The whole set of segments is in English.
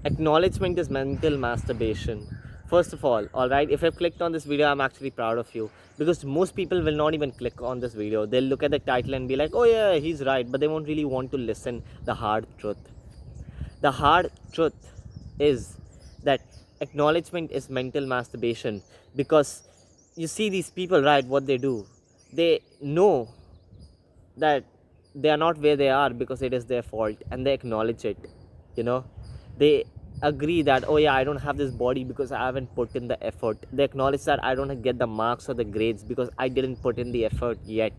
Acknowledgement is mental masturbation. First of all right, if I've clicked on this video, I'm actually proud of you, because most people will not even click on this video. They'll look at the title and be like, oh yeah, he's right, but they won't really want to listen the hard truth. The hard truth is that acknowledgement is mental masturbation, because you see these people, right? What they do, they know that they are not where they are because it is their fault, and they acknowledge it. you know they agree that, oh yeah, I don't have this body because I haven't put in the effort. They acknowledge that I don't get the marks or the grades because I didn't put in the effort yet.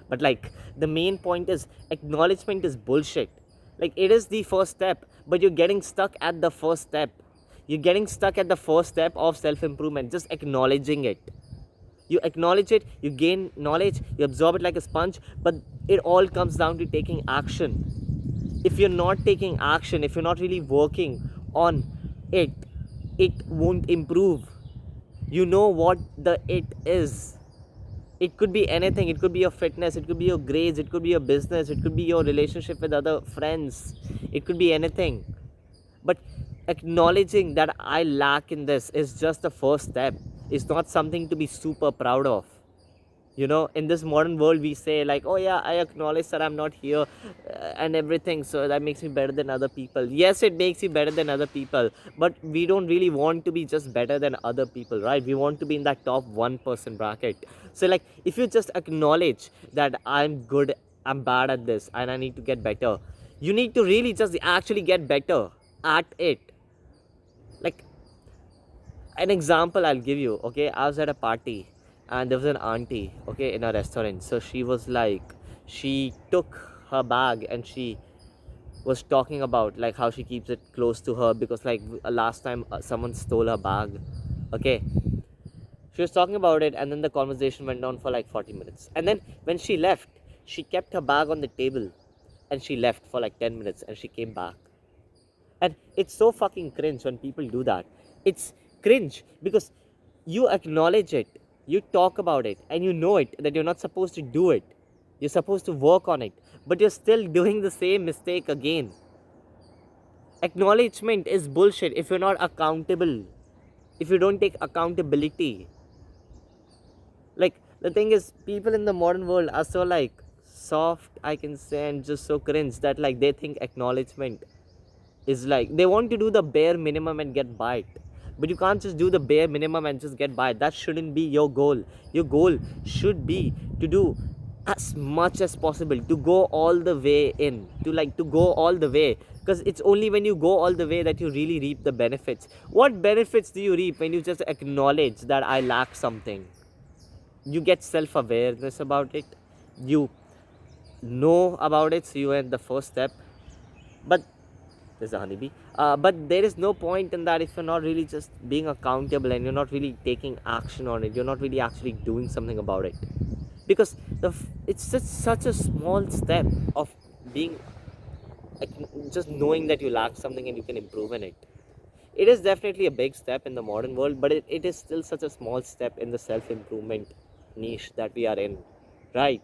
But like, the main point is, acknowledgement is bullshit. Like, it is the first step, but you're getting stuck at the first step. You're getting stuck at the first step of self improvement, just acknowledging it. You acknowledge it, you gain knowledge, you absorb it like a sponge, but it all comes down to taking action. If you're not taking action, if you're not really working on it, it won't improve. You know what the it is. It could be anything. It could be your fitness, it could be your grades, it could be your business, it could be your relationship with other friends, it could be anything. But acknowledging that I lack in this is just the first step. It's not something to be super proud of. In this modern world, we say like, oh yeah, I acknowledge that I'm not here, and everything, so that makes me better than other people. Yes, it makes you better than other people, but we don't really want to be just better than other people, right? We want to be in that top 1% bracket. So like, if you just acknowledge that I'm good, I'm bad at this, and I need to get better, you need to really just actually get better at it. Like, an example I'll give you. Okay, I was at a party, and there was an auntie, okay, in a restaurant. So she was like, she took her bag and she was talking about like how she keeps it close to her because like last time someone stole her bag. Okay, she was talking about it, and then the conversation went on for like 40 minutes, and then when she left, she kept her bag on the table, and she left for like 10 minutes, and she came back. And it's so fucking cringe when people do that. It's cringe because you acknowledge it, you talk about it, and you know it that you're not supposed to do it. You're supposed to work on it, but you're still doing the same mistake again. Acknowledgement is bullshit if you're not accountable, if you don't take accountability. Like, the thing is, people in the modern world are so like soft, I can say, and just so cringe that like they think acknowledgement is like, they want to do the bare minimum and get by it. But you can't just do the bare minimum and just get by. That shouldn't be your goal. Your goal should be to do as much as possible, to go all the way in, to go all the way, because it's only when you go all the way that you really reap the benefits. What benefits do you reap when you just acknowledge that I lack something? You get self-awareness about it, you know about it, so you are in the first step. But there's a honeybee. But there is no point in that if you're not really just being accountable, and you're not really taking action on it. You're not really actually doing something about it, because it's just such a small step of being, like, just knowing that you lack something and you can improve in it. It is definitely a big step in the modern world, but it is still such a small step in the self-improvement niche that we are in, right?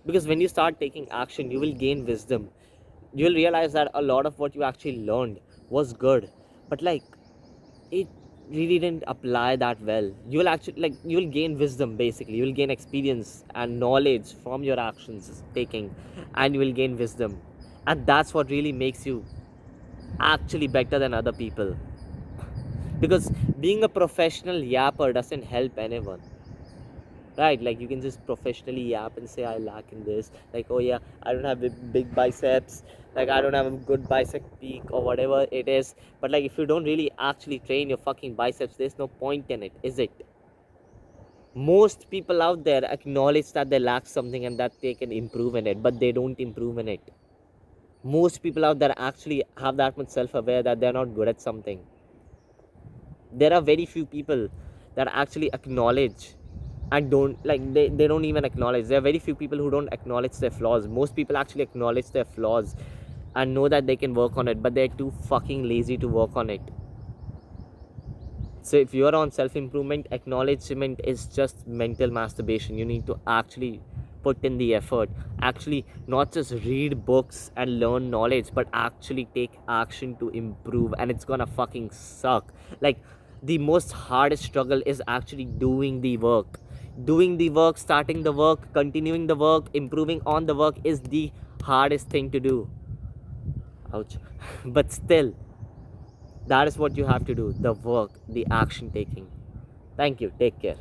Because when you start taking action, you will gain wisdom. You will realize that a lot of what you actually learned was good, but like, it really didn't apply that well. You will actually, like, you will gain wisdom. Basically, you will gain experience and knowledge from your actions taking, and you will gain wisdom, and that's what really makes you actually better than other people. Because being a professional yapper doesn't help anyone, right? Like, you can just professionally yap and say I lack in this, like, oh yeah, I don't have big biceps, like I don't have a good bicep peak or whatever it is. But like, if you don't really actually train your fucking biceps, there's no point in it, is it? Most people out there acknowledge that they lack something and that they can improve in it, but they don't improve in it. Most people out there actually have that much self-aware that they're not good at something. There are very few people that actually acknowledge and don't, like, they don't even acknowledge. There are very few people who don't acknowledge their flaws. Most people actually acknowledge their flaws and know that they can work on it, but they're too fucking lazy to work on it. So if you're on self-improvement, acknowledgement is just mental masturbation. You need to actually put in the effort, actually not just read books and learn knowledge, but actually take action to improve. And it's gonna fucking suck. Like, the most hardest struggle is actually doing the work. Doing the work, starting the work, continuing the work, improving on the work is the hardest thing to do. Ouch. But still, that is what you have to do, the work, the action taking. Thank you. Take care.